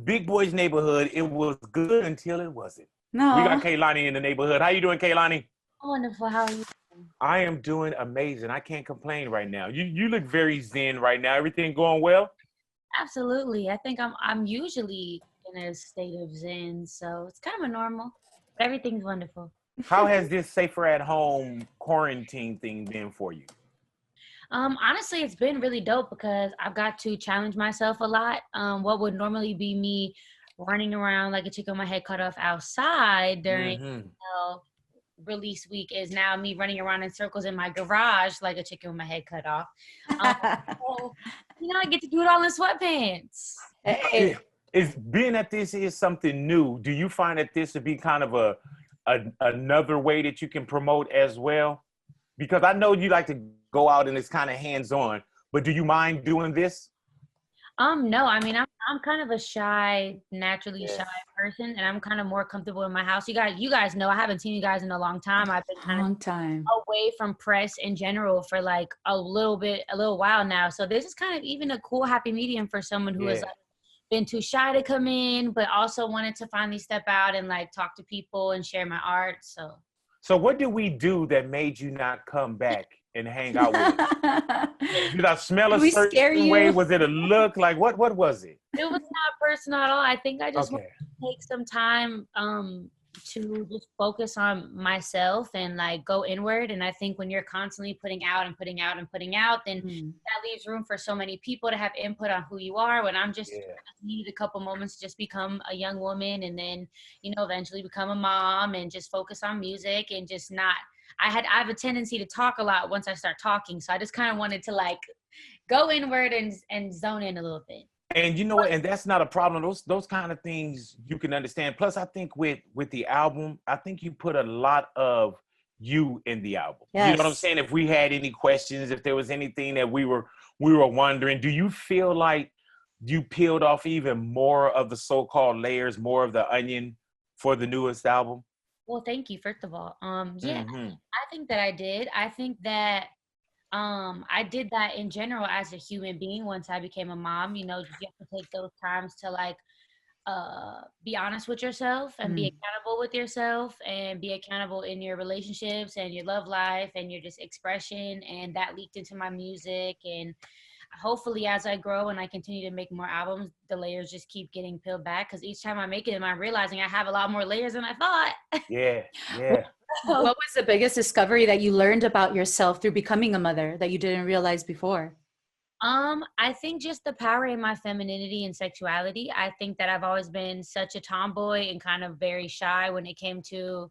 Big Boy's neighborhood. It was good until it wasn't. We got No. Kehlani in the neighborhood. How you doing, Kehlani? Wonderful. How are you? I am doing amazing. I can't complain right now. You look very zen right now. Everything going well? Absolutely. I think I'm usually in a state of zen, so it's kind of a normal. But everything's wonderful. How has this safer at home quarantine thing been for you? Honestly, it's been really dope because I've got to challenge myself a lot. What would normally be me running around like a chicken with my head cut off outside during release week is now me running around in circles in my garage like a chicken with my head cut off. So, I get to do it all in sweatpants. Hey. Is being that this is something new, do you find that this would be kind of another way that you can promote as well? Because I know you like to go out and it's kind of hands-on, but do you mind doing this? No, I mean, I'm kind of a shy, naturally shy person, and I'm kind of more comfortable in my house. You guys know I haven't seen you guys in a long time. I've been kind of away from press in general for like a little while now. So this is kind of even a cool, happy medium for someone who has like been too shy to come in, but also wanted to finally step out and like talk to people and share my art. So what did we do that made you not come back and hang out with us? Did I smell a certain way? Was it a look? Like what was it? It was not personal at all. I think I just wanted to take some time to just focus on myself and like go inward. And I think when you're constantly putting out and putting out and putting out, then that leaves room for so many people to have input on who you are. When I'm just needed a couple moments to just become a young woman and then, eventually become a mom and just focus on music and just not. I have a tendency to talk a lot once I start talking. So I just kind of wanted to like go inward and zone in a little bit. And you know what? And that's not a problem. Those kind of things you can understand. Plus, I think with the album, I think you put a lot of you in the album. Yes. You know what I'm saying? If we had any questions, if there was anything that we were wondering, do you feel like you peeled off even more of the so-called layers, more of the onion for the newest album? Well, thank you, first of all. I think that I did. I think that I did that in general as a human being once I became a mom. You have to take those times to like be honest with yourself and be accountable with yourself and be accountable in your relationships and your love life and your just expression. And that leaked into my music. And hopefully as I grow and I continue to make more albums, the layers just keep getting peeled back, because each time I make it, I'm realizing I have a lot more layers than I thought. Yeah. What was the biggest discovery that you learned about yourself through becoming a mother that you didn't realize before? I think just the power in my femininity and sexuality. I think that I've always been such a tomboy and kind of very shy when it came to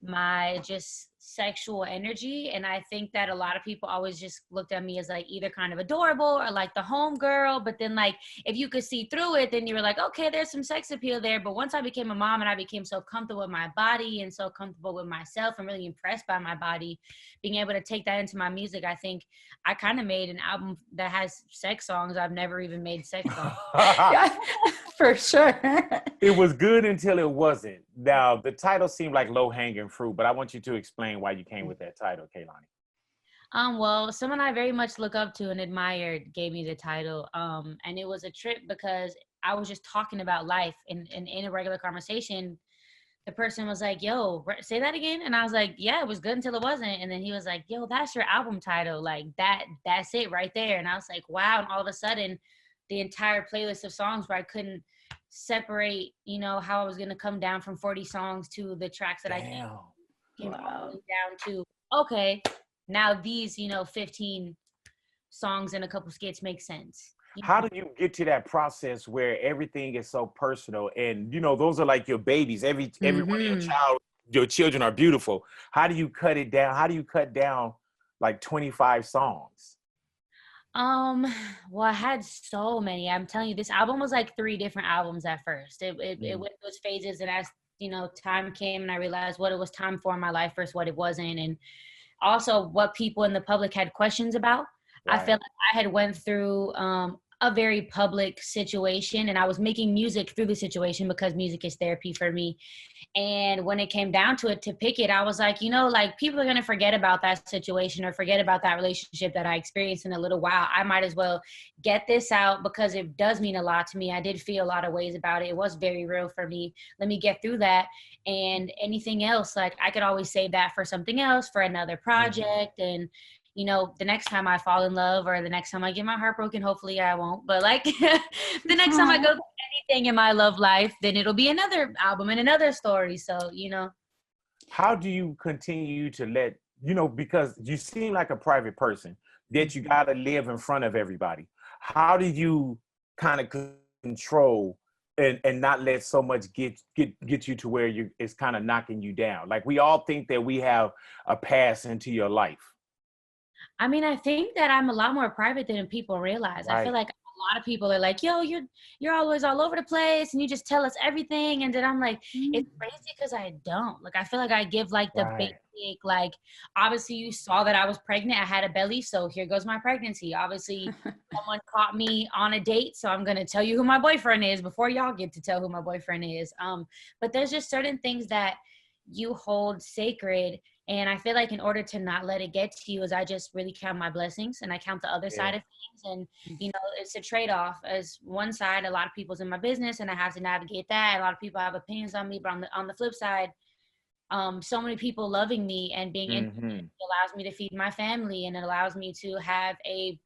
my just sexual energy. And I think that a lot of people always just looked at me as like either kind of adorable or like the home girl. But then like, if you could see through it, then you were like, okay, there's some sex appeal there. But once I became a mom and I became so comfortable with my body and so comfortable with myself and really impressed by my body, being able to take that into my music, I think I kind of made an album that has sex songs. I've never even made sex songs. Yeah, for sure. It was good until it wasn't. Now, the title seemed like low-hanging fruit, but I want you to explain why you came with that title, Kehlani. Well, someone I very much look up to and admire gave me the title. And it was a trip because I was just talking about life and in a regular conversation. The person was like, yo, say that again. And I was like, yeah, it was good until it wasn't. And then he was like, yo, that's your album title. Like that's it right there. And I was like, wow. And all of a sudden the entire playlist of songs where I couldn't separate, how I was going to come down from 40 songs to the tracks that I came all the way down to, okay, now these, 15 songs and a couple skits make sense. How do you get to that process where everything is so personal and, those are like your babies, every one of your children are beautiful. How do you cut it down? How do you cut down like 25 songs? Well, I had so many. I'm telling you, this album was like 3 different albums at first. It went those phases, and as time came and I realized what it was time for in my life versus what it wasn't, and also what people in the public had questions about. Right. I feel like I had went through a very public situation, and I was making music through the situation because music is therapy for me. And when it came down to it, to pick it, I was like, you know, like people are going to forget about that situation or forget about that relationship that I experienced in a little while. I might as well get this out because it does mean a lot to me. I did feel a lot of ways about it. It was very real for me. Let me get through that. And anything else, like I could always save that for something else, for another project. And you know, the next time I fall in love or the next time I get my heart broken, hopefully I won't, but like the next time I go through anything in my love life, then it'll be another album and another story. So, you know. How do you continue to let, you know, because you seem like a private person that you got to live in front of everybody. How do you kind of control and not let so much get you to where it's kind of knocking you down? Like we all think that we have a pass into your life. I mean, I think that I'm a lot more private than people realize. Right. I feel like a lot of people are like, yo, you're always all over the place and you just tell us everything. And then I'm like, it's crazy because I don't. Like, I feel like I give like the basic, like, obviously you saw that I was pregnant. I had a belly. So here goes my pregnancy. Obviously someone caught me on a date. So I'm going to tell you who my boyfriend is before y'all get to tell who my boyfriend is. But there's just certain things that you hold sacred. And I feel like in order to not let it get to you is I just really count my blessings and I count the other side of things. And, you know, it's a trade-off. As one side, a lot of people's in my business and I have to navigate that. A lot of people have opinions on me, but on the flip side, so many people loving me and being independent allows me to feed my family, and it allows me to have a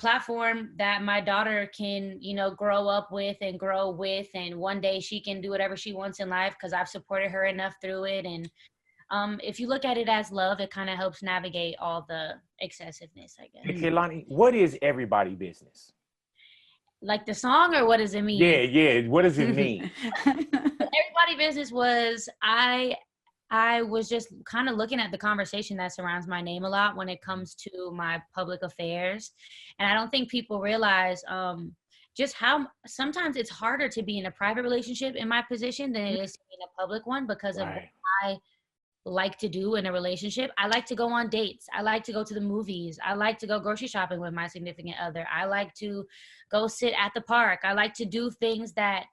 platform that my daughter can, you know, grow up with and grow with. And one day she can do whatever she wants in life because I've supported her enough through it. And if you look at it as love, it kind of helps navigate all the excessiveness, I guess. Hey, Kehlani, what is everybody business? Like the song, or what does it mean? Yeah. What does it mean? Everybody business was, I was just kind of looking at the conversation that surrounds my name a lot when it comes to my public affairs. And I don't think people realize just how sometimes it's harder to be in a private relationship in my position than it is to be in a public one because of what I like to do in a relationship. I like to go on dates. I like to go to the movies. I like to go grocery shopping with my significant other. I like to go sit at the park. I like to do things that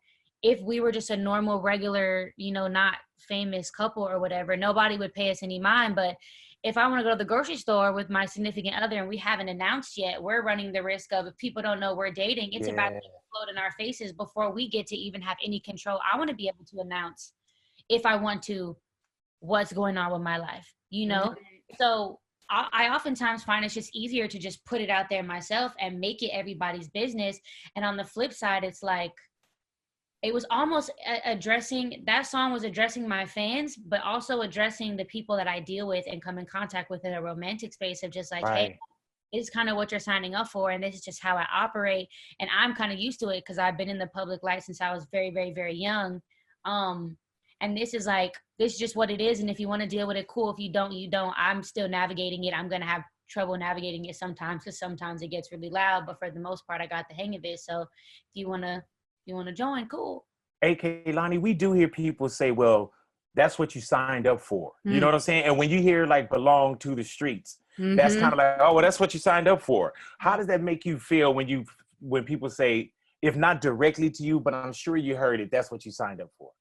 if we were just a normal, regular, you know, not famous couple or whatever, nobody would pay us any mind. But if I want to go to the grocery store with my significant other and we haven't announced yet, we're running the risk of, if people don't know we're dating, it's about to explode in our faces before we get to even have any control. I want to be able to announce, if I want to, what's going on with my life, you know? So I oftentimes find it's just easier to just put it out there myself and make it everybody's business. And on the flip side, it's like, it was almost addressing, that song was addressing my fans, but also addressing the people that I deal with and come in contact with in a romantic space of just like, hey, this is kind of what you're signing up for. And this is just how I operate. And I'm kind of used to it because I've been in the public light since I was very, very, very young. And this is like, this is just what it is. And if you want to deal with it, cool. If you don't, you don't. I'm still navigating it. I'm going to have trouble navigating it sometimes because sometimes it gets really loud. But for the most part, I got the hang of it. So if you want to join, cool. Hey, Kehlani, we do hear people say, well, that's what you signed up for. You know what I'm saying? And when you hear like belong to the streets, that's kind of like, oh, well, that's what you signed up for. How does that make you feel when people say, if not directly to you, but I'm sure you heard it, that's what you signed up for?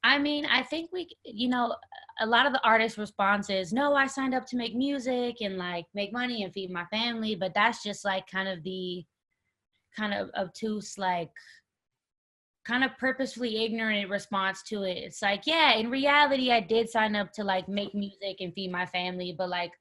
I mean, I think a lot of the artists' response is, no, I signed up to make music and like make money and feed my family. But that's just like kind of the kind of obtuse, like kind of purposefully ignorant response to it. It's like, yeah, in reality, I did sign up to like make music and feed my family, but like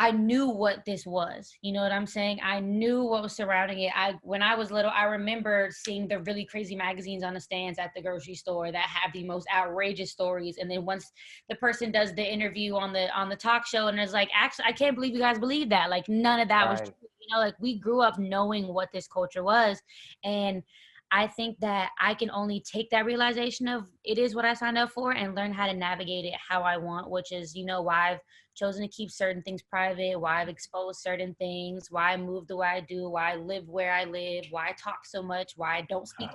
I knew what this was. You know what I'm saying? I knew what was surrounding it. When I was little, I remember seeing the really crazy magazines on the stands at the grocery store that have the most outrageous stories. And then once the person does the interview on the talk show and it's like, actually, I can't believe you guys believe that. Like none of that was true. You know, like we grew up knowing what this culture was. And I think that I can only take that realization of it is what I signed up for and learn how to navigate it how I want, which is, you know, why I've chosen to keep certain things private, why I've exposed certain things, why I move the way I do, why I live where I live, why I talk so much, why I don't speak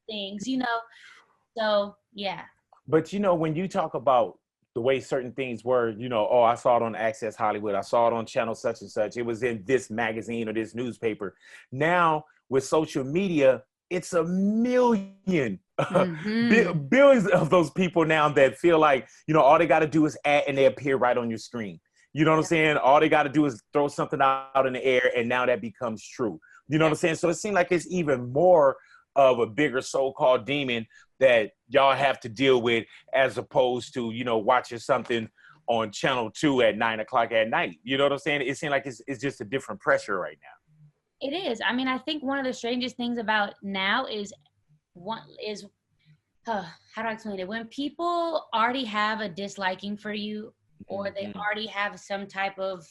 things, you know? So, yeah. But, you know, when you talk about the way certain things were, you know, oh, I saw it on Access Hollywood. I saw it on channel such and such. It was in this magazine or this newspaper. Now with social media, it's a million, billions of those people now that feel like, you know, all they got to do is add and they appear right on your screen. You know what I'm saying? All they got to do is throw something out in the air and now that becomes true. You know what I'm saying? So it seems like it's even more of a bigger so-called demon that y'all have to deal with as opposed to, you know, watching something on channel 2 at 9 o'clock at night. You know what I'm saying? It seems like it's just a different pressure right now. It is. I mean, I think one of the strangest things about now is how do I explain it? When people already have a disliking for you, or they already have some type of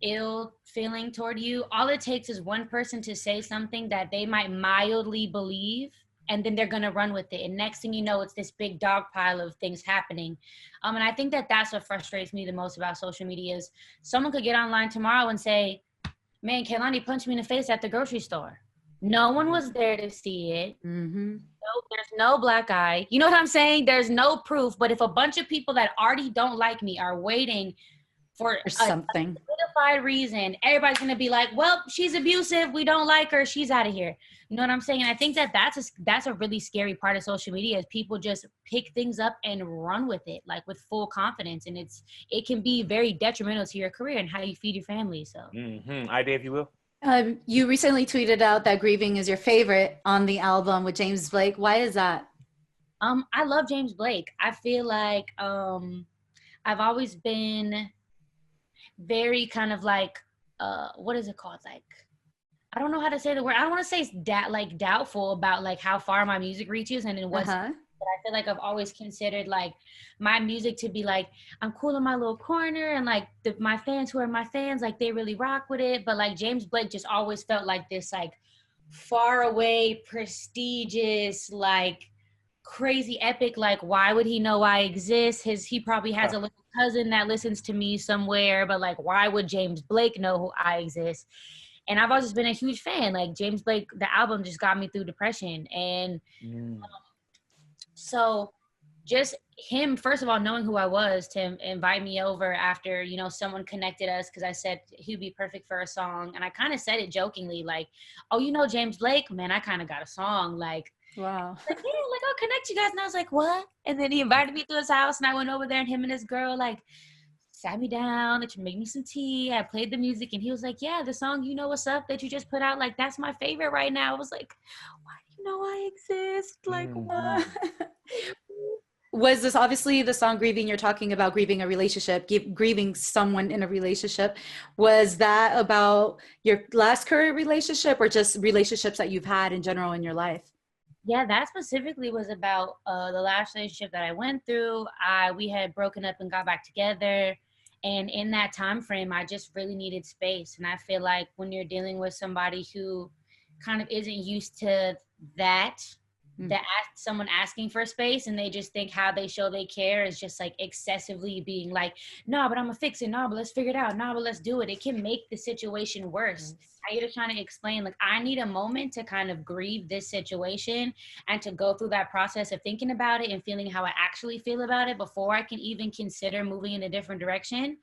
ill feeling toward you, all it takes is one person to say something that they might mildly believe, and then they're gonna run with it. And next thing you know, it's this big dog pile of things happening. And I think that that's what frustrates me the most about social media is someone could get online tomorrow and say, man, Kehlani punched me in the face at the grocery store. No one was there to see it. No, there's no black eye. You know what I'm saying? There's no proof. But if a bunch of people that already don't like me are waiting for something, a solidified reason, everybody's going to be like, well, she's abusive. We don't like her. She's out of here. You know what I'm saying? And I think that that's a really scary part of social media is people just pick things up and run with it, like with full confidence. And it can be very detrimental to your career and how you feed your family. So, I did, if you will. You recently tweeted out that Grieving is your favorite on the album with James Blake. Why is that? I love James Blake. I feel like I've always been very kind of like, what is it called? Like, I don't know how to say the word. I don't want to say it's doubtful about like how far my music reaches and in what. But I feel like I've always considered like my music to be like, I'm cool in my little corner and like my fans who are my fans, like they really rock with it. But like James Blake just always felt like this like far away, prestigious, like crazy epic, like why would he know I exist? He probably has a little cousin that listens to me somewhere, but like why would James Blake know who I exist? And I've always been a huge fan. Like James Blake, the album just got me through depression. And so just him, first of all, knowing who I was to invite me over after, you know, someone connected us because I said he'd be perfect for a song. And I kind of said it jokingly, like, oh, you know James Blake? Man, I kind of got a song. Like, wow. Like, yeah, like I'll connect you guys. And I was like, what? And then he invited me to his house and I went over there and him and his girl like sat me down, that you made me some tea. I played the music and he was like, yeah, the song You Know What's Up that you just put out, like that's my favorite right now. I was like, why do you know I exist? Like what? Was this obviously the song Grieving, you're talking about grieving a relationship, grieving someone in a relationship. Was that about your last current relationship or just relationships that you've had in general in your life? Yeah, that specifically was about the last relationship that I went through. We had broken up and got back together. And in that time frame, I just really needed space. And I feel like when you're dealing with somebody who kind of isn't used to that someone asking for space and they just think how they show they care is just like excessively being like, no, but I'm gonna fix it. No, but let's figure it out. No, but let's do it. It can make the situation worse. You're just trying to explain, like, I need a moment to kind of grieve this situation and to go through that process of thinking about it and feeling how I actually feel about it before I can even consider moving in a different direction.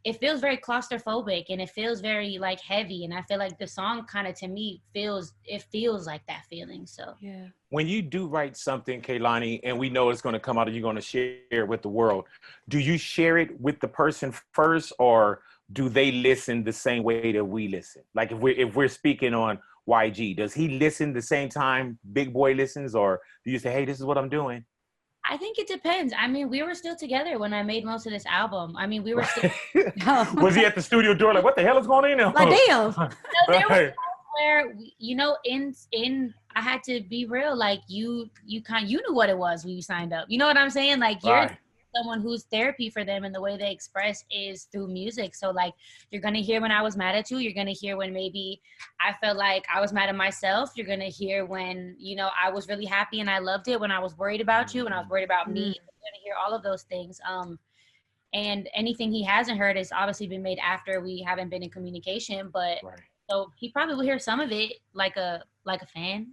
It feels very claustrophobic and it feels very like heavy. And I feel like the song kind of to me feels like that feeling. So yeah. When you do write something, Kehlani, and we know it's going to come out and you're going to share it with the world, do you share it with the person first or do they listen the same way that we listen? Like if we're speaking on YG, does he listen the same time Big Boy listens, or do you say, hey, this is what I'm doing? I think it depends. I mean, we were still together when I made most of this album. I mean, we were still. Was he at the studio door like, what the hell is going on? Like, damn. No, there was times where, you know, I had to be real. Like you knew what it was when you signed up. You know what I'm saying? Like you're someone whose therapy for them and the way they express is through music. So like you're gonna hear when I was mad at you. You're gonna hear when maybe I felt like I was mad at myself. You're gonna hear when, you know, I was really happy and I loved it. When I was worried about you, when I was worried about me. You're gonna hear all of those things. And anything he hasn't heard has obviously been made after we haven't been in communication. But so he probably will hear some of it like a fan.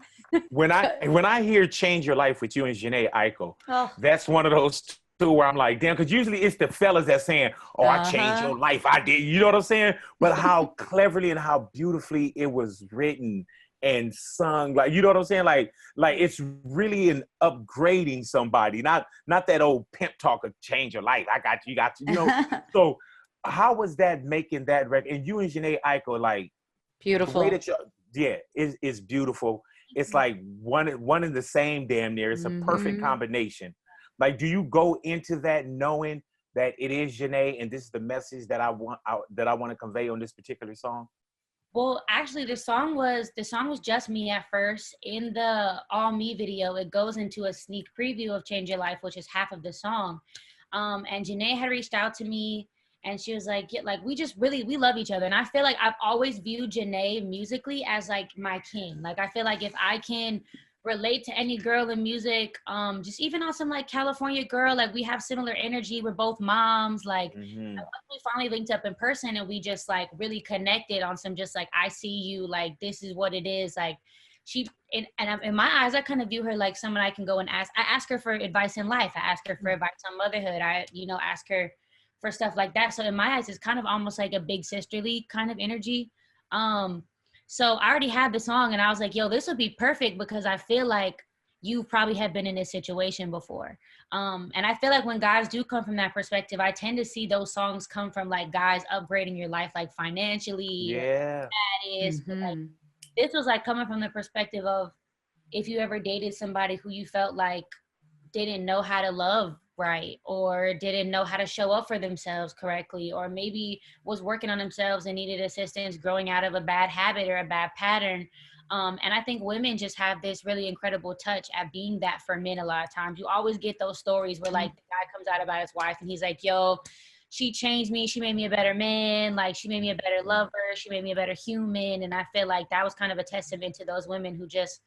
When I hear Change Your Life with you and Jhené Aiko, that's one of those too, where I'm like, damn, because usually it's the fellas that saying, oh, I changed your life, I did, you know what I'm saying? But how cleverly and how beautifully it was written and sung, like, you know what I'm saying? Like it's really an upgrading somebody, not that old pimp talk of change your life. I got you, you know. So how was that making that record? And you and Jhené Aiko, like, beautiful. The way that is beautiful. It's like one in the same damn near. It's a perfect combination. Like, do you go into that knowing that it is Jhené and this is the message that I want to convey on this particular song? Well, actually, the song was just me at first. In the All Me video, it goes into a sneak preview of Change Your Life, which is half of the song. And Jhené had reached out to me, and she was like, yeah, like, we love each other. And I feel like I've always viewed Jhené musically as like my king. Like, I feel like if I can relate to any girl in music, just even on some like California Girl, like, we have similar energy. We're both moms. Like, we finally linked up in person and we just like really connected on some just like, I see you, like, this is what it is. Like, in my eyes, I kind of view her like someone I can go and ask. I ask her for advice in life. I ask her for advice on motherhood. I, ask her for stuff like that. So in my eyes, it's kind of almost like a big sisterly kind of energy. So I already had the song and I was like, yo, this would be perfect because I feel like you probably have been in this situation before. And I feel like when guys do come from that perspective, I tend to see those songs come from like guys upgrading your life, like financially. Yeah. That is, like, this was like coming from the perspective of if you ever dated somebody who you felt like didn't know how to love right, or didn't know how to show up for themselves correctly, or maybe was working on themselves and needed assistance growing out of a bad habit or a bad pattern. And I think women just have this really incredible touch at being that for men a lot of times. You always get those stories where like the guy comes out about his wife and he's like, yo, she changed me. She made me a better man. Like, she made me a better lover. She made me a better human. And I feel like that was kind of a testament to those women who just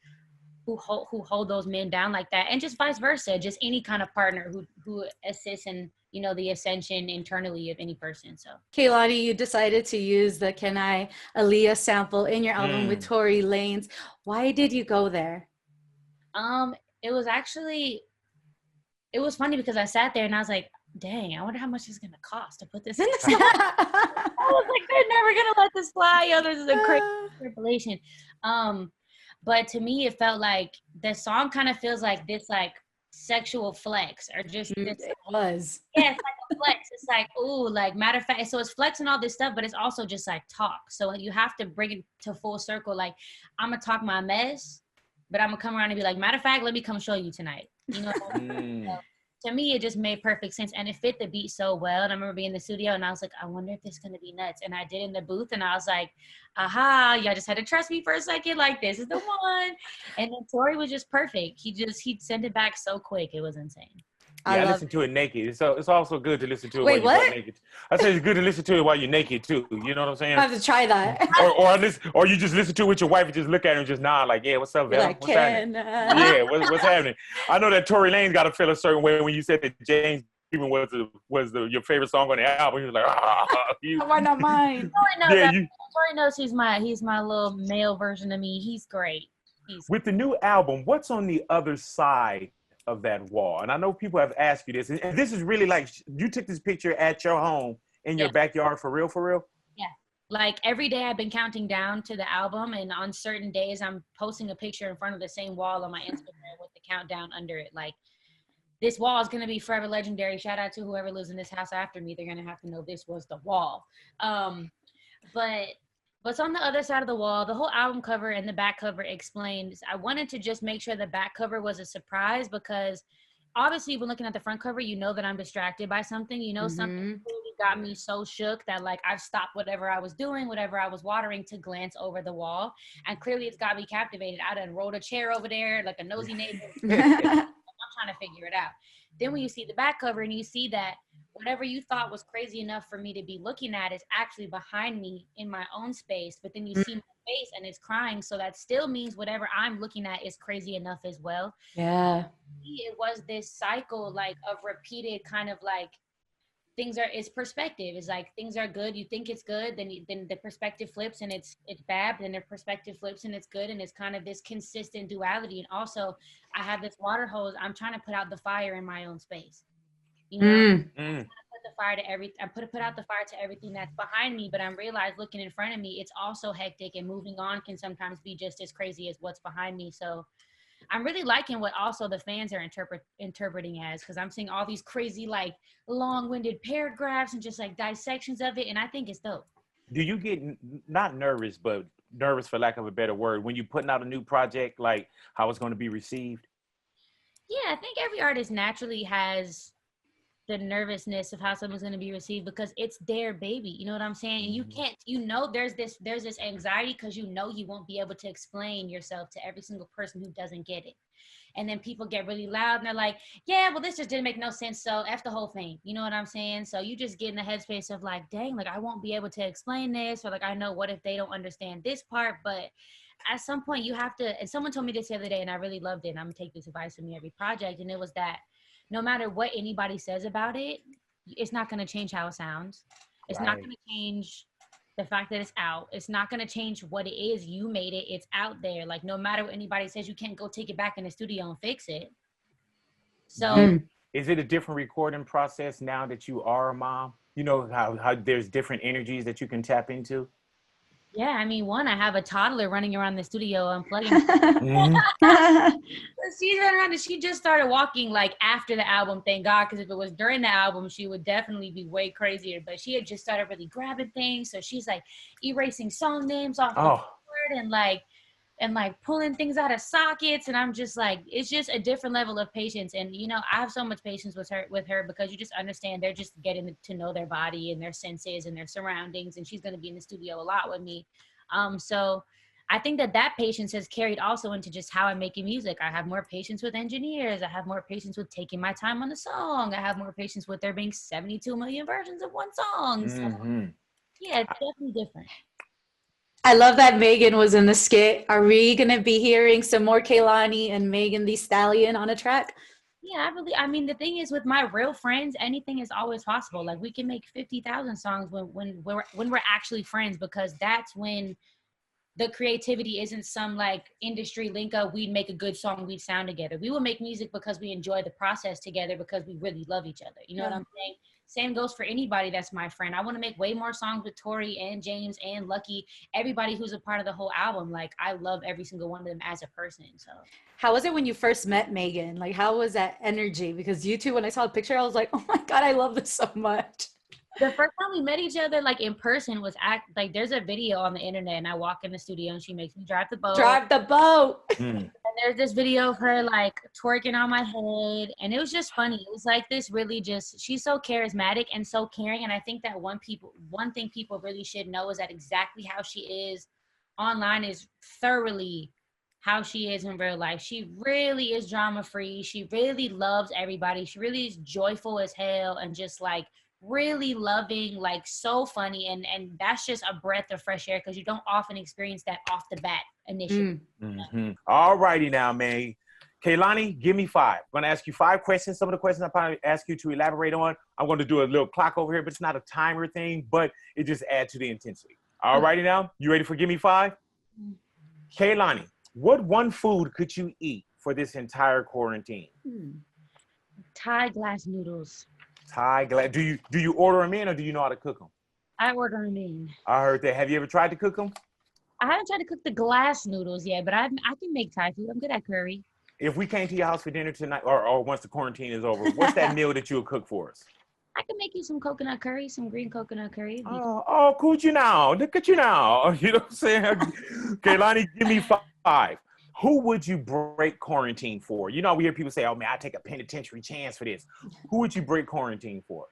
who hold those men down like that, and just vice versa, just any kind of partner who assists in, the ascension internally of any person. So Kehlani, you decided to use the Can I Aliyah sample in your album with Tory Lanez. Why did you go there? It was funny because I sat there and I was like, dang, I wonder how much it's gonna cost to put this in the song. I was like, they're never gonna let this fly. Yo, this is a crazy revelation. But to me, it felt like the song kind of feels like this, like, sexual flex, or just this. It was. Yeah, it's like a flex. It's like, ooh, like, matter of fact, so it's flexing all this stuff, but it's also just like talk. So you have to bring it to full circle. Like, I'm gonna talk my mess, but I'm gonna come around and be like, matter of fact, let me come show you tonight. So, to me, it just made perfect sense, and it fit the beat so well. And I remember being in the studio, and I was like, I wonder if this is gonna be nuts. And I did in the booth, and I was like, aha, y'all just had to trust me for a second. Like, this is the one. And then Tory was just perfect. He'd send it back so quick. It was insane. Yeah, I listen to it naked. So it's also good to listen to it while you're naked. I said it's good to listen to it while you're naked too. You know what I'm saying? I have to try that. or you just listen to it with your wife and just look at her and just nod like, yeah, what's up, Val? Like, what's happening? Yeah, what's happening? I know that Tory Lanez got to feel a certain way when you said that James even was your favorite song on the album. He was like, why not mine? Tory knows he's my little male version of me. He's great. With the new album, what's on the other side of that wall? And I know people have asked you this, and this is really like, you took this picture at your home in your backyard for real? Yeah. Like, every day I've been counting down to the album, and on certain days I'm posting a picture in front of the same wall on my Instagram with the countdown under it. Like, this wall is going to be forever legendary. Shout out to whoever lives in this house after me. They're going to have to know this was the wall. But what's on the other side of the wall, the whole album cover and the back cover explains. I wanted to just make sure the back cover was a surprise, because obviously when looking at the front cover, you know that I'm distracted by something. Something really got me so shook that, like, I've stopped whatever I was doing, whatever I was watering, to glance over the wall. And clearly it's got me captivated. I done rolled a chair over there like a nosy neighbor. I'm trying to figure it out. Then when you see the back cover and you see that whatever you thought was crazy enough for me to be looking at is actually behind me in my own space, but then you see my face and it's crying, so that still means whatever I'm looking at is crazy enough as well. Yeah. It was this cycle, like, of repeated kind of like, it's perspective. It's like, things are good, you think it's good, then the perspective flips and it's bad, then the perspective flips and it's good, and it's kind of this consistent duality. And also, I have this water hose. I'm trying to put out the fire in my own space. you know. Put the fire to I put out the fire to everything that's behind me, but I realized looking in front of me, it's also hectic, and moving on can sometimes be just as crazy as what's behind me. So I'm really liking what also the fans are interpreting as, because I'm seeing all these crazy, like, long-winded paragraphs and just like dissections of it, and I think it's dope. Do you get not nervous, but nervous for lack of a better word, when you're putting out a new project, like how it's going to be received? Yeah, I think every artist naturally has the nervousness of how someone's going to be received, because it's their baby, you know what I'm saying? And you can't, there's this anxiety, because you won't be able to explain yourself to every single person who doesn't get it. And then people get really loud and they're like, yeah, well, this just didn't make no sense, so F the whole thing, you know what I'm saying? So you just get in the headspace of like, dang, like I won't be able to explain this, or like, I know, what if they don't understand this part? But at some point you have to, and someone told me this the other day and I really loved it, and I'm gonna take this advice from me every project, and it was that no matter what anybody says about it, it's not going to change how it sounds. It's not going to change the fact that it's out. It's not going to change what it is. You made it. It's out there. Like, no matter what anybody says, you can't go take it back in the studio and fix it. So is it a different recording process now that you are a mom? You know how there's different energies that you can tap into? Yeah, I mean, one, I have a toddler running around the studio unplugging. She's running around, and she just started walking like after the album, thank God, because if it was during the album, she would definitely be way crazier. But she had just started really grabbing things, so she's like erasing song names off the board and like pulling things out of sockets, and I'm just like, it's just a different level of patience. And I have so much patience with her because you just understand they're just getting to know their body and their senses and their surroundings, and she's going to be in the studio a lot with me. So I think that patience has carried also into just how I'm making music. I have more patience with engineers. I have more patience with taking my time on the song. I have more patience with there being 72 million versions of one song. So yeah, it's definitely different. I love that Megan was in the skit. Are we going to be hearing some more Kehlani and Megan Thee Stallion on a track? Yeah, I mean, the thing is, with my real friends, anything is always possible. Like, we can make 50,000 songs when we're actually friends, because that's when the creativity isn't some like industry link up. We'd make a good song, we'd sound together. We will make music because we enjoy the process together, because we really love each other. You know what I'm saying? Same goes for anybody that's my friend. I want to make way more songs with Tori and James and Lucky, everybody who's a part of the whole album. Like, I love every single one of them as a person. So how was it when you first met Megan? Like, how was that energy? Because you two, when I saw the picture, I was like, oh my God, I love this so much. The first time we met each other, like in person, was like, there's a video on the internet, and I walk in the studio and she makes me drive the boat. Drive the boat. And there's this video of her like twerking on my head, and it was just funny. It was like this really just, she's so charismatic and so caring, and I think that one thing people really should know is that exactly how she is online is thoroughly how she is in real life. She really is drama free. She really loves everybody. She really is joyful as hell, and just like really loving, like so funny, and that's just a breath of fresh air, because you don't often experience that off the bat initially. All righty now, man. Kehlani, give me 5. I'm going to ask you 5 questions. Some of the questions I probably ask you to elaborate on, I'm going to do a little clock over here, but it's not a timer thing, but it just adds to the intensity. All righty now, you ready for give me 5? Kehlani, what one food could you eat for this entire quarantine? Thai glass noodles. Thai glass. Do you order them in, or do you know how to cook them? I order them in. I heard that. Have you ever tried to cook them? I haven't tried to cook the glass noodles yet, but I can make Thai food. I'm good at curry. If we came to your house for dinner tonight, or once the quarantine is over, what's that meal that you'll cook for us? I can make you some coconut curry, some green coconut curry. Oh, cool you now. Look at you now. You know what I'm saying? Kehlani, give me 5. Who would you break quarantine for? You know, we hear people say, oh man, I take a penitentiary chance for this. Who would you break quarantine for?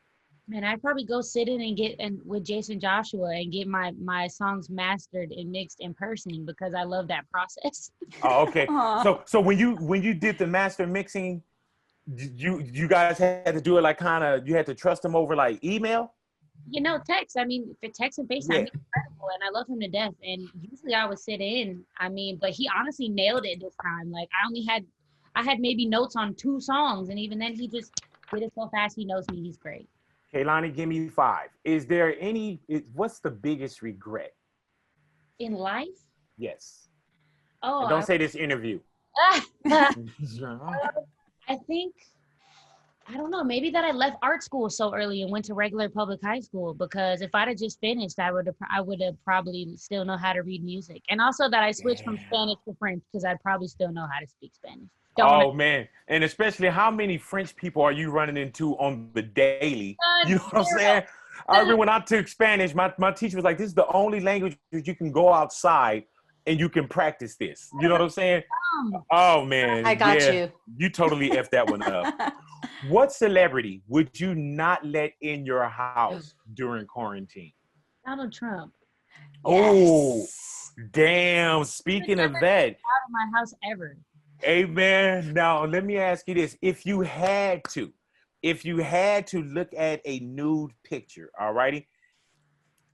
Man, I'd probably go sit in with Jason Joshua and get my songs mastered and mixed in person, because I love that process. Oh, okay. So when you did the master mixing, you guys had to do it like you had to trust them over like email? Text. I mean, for text and FaceTime, he's incredible, and I love him to death. And usually I would sit in. I mean, but he honestly nailed it this time. Like, I had maybe notes on 2 songs, and even then he just did it so fast. He knows me. He's great. Kehlani, give me 5. What's the biggest regret in life? Yes. Oh, and don't say this interview. I think I don't know. Maybe that I left art school so early and went to regular public high school, because if I'd have just finished, I would have probably still know how to read music. And also that I switched from Spanish to French, because I'd probably still know how to speak Spanish. Man. And especially, how many French people are you running into on the daily? You know what I'm saying? I remember when I took Spanish, my teacher was like, this is the only language that you can go outside and you can practice this. You know what I'm saying? Oh, man. I got you. You totally effed that one up. What celebrity would you not let in your house during quarantine? Donald Trump. Oh, damn. Speaking of that. Out of my house ever. Amen. Now, let me ask you this. If you had to look at a nude picture, all righty?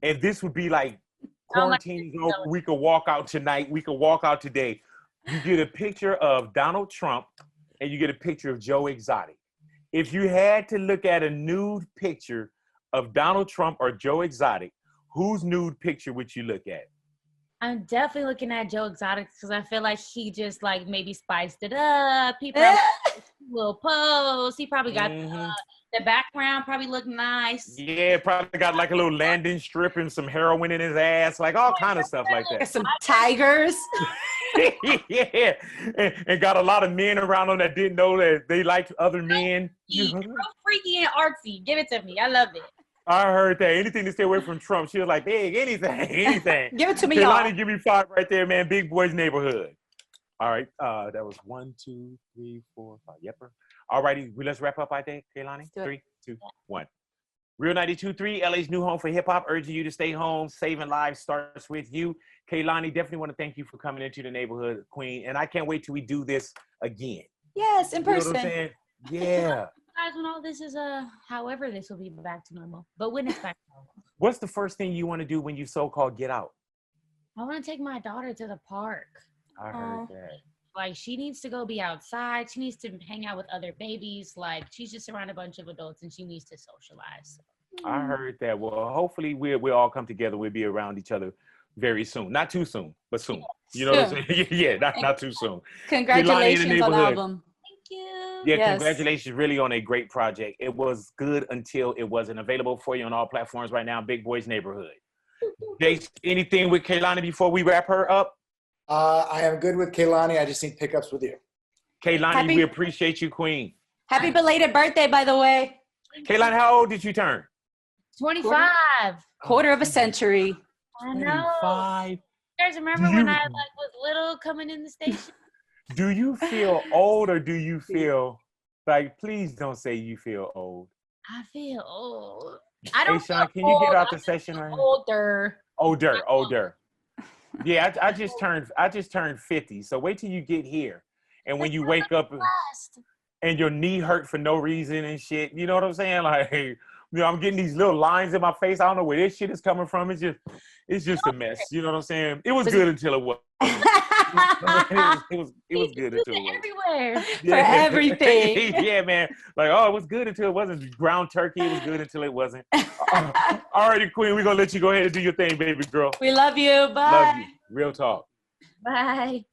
And this would be like quarantine is over, we could walk out tonight, we could walk out today. You get a picture of Donald Trump and you get a picture of Joe Exotic. If you had to look at a nude picture of Donald Trump or Joe Exotic, whose nude picture would you look at? I'm definitely looking at Joe Exotic, because I feel like he just like maybe spiced it up. He probably will pose. He probably got the background probably looked nice. Yeah, probably got like a little landing strip and some heroin in his ass, like all kind of stuff like that. Some tigers. Yeah, and got a lot of men around him that didn't know that they liked other men. Real freaky and artsy. Give it to me. I love it. I heard that. Anything to stay away from Trump. She was like, big, anything. Give it to me, Kehlani, y'all. give me 5 right there, man. Big Boy's Neighborhood. All right. That was 1, 2, 3, 4, 5. Yepper. All righty. Let's wrap up, I think, Kehlani. 3, 2, 1. Real 92.3, LA's new home for hip hop, urging you to stay home. Saving lives starts with you. Kehlani, definitely want to thank you for coming into the neighborhood, Queen. And I can't wait till we do this again. Yes, in person. You know what I'm saying? Yeah. Guys, when all this is however this will be back to normal, but when it's back to normal. What's the first thing you want to do when you so-called get out? I want to take my daughter to the park. I heard that. Like, she needs to go be outside. She needs to hang out with other babies. Like, she's just around a bunch of adults and she needs to socialize. I heard that. Well, hopefully we'll all come together. We'll be around each other very soon. Not too soon, but soon. You know what I'm saying? Yeah, not too soon. Congratulations on the album. Thank you. Yeah, yes. Congratulations really on a great project. It was good until it wasn't available for you on all platforms right now. Big Boy's Neighborhood. Jace, anything with Kehlani before we wrap her up? I am good with Kehlani. I just need pickups with you. Kehlani, we appreciate you, Queen. Happy belated birthday, by the way. Kehlani, how old did you turn? 25. Quarter of a century. I know. 25. You guys remember when I was little coming in the station? Do you feel old or do you feel like, please don't say you feel old. I feel old. I don't Sean, feel can you get old. out the session right now? Older. Yeah, I just turned 50. So wait till you get here. And when you wake up and your knee hurt for no reason and shit, you know what I'm saying? Like, you know, I'm getting these little lines in my face. I don't know where this shit is coming from. It's just a mess. You know what I'm saying? It was good until it was. it was good until it was. Everywhere. For everything. Yeah, man. Like, oh, it was good until it wasn't. Ground turkey. It was good until it wasn't. All righty, Queen. We're going to let you go ahead and do your thing, baby girl. We love you. Bye. Love you. Real talk. Bye.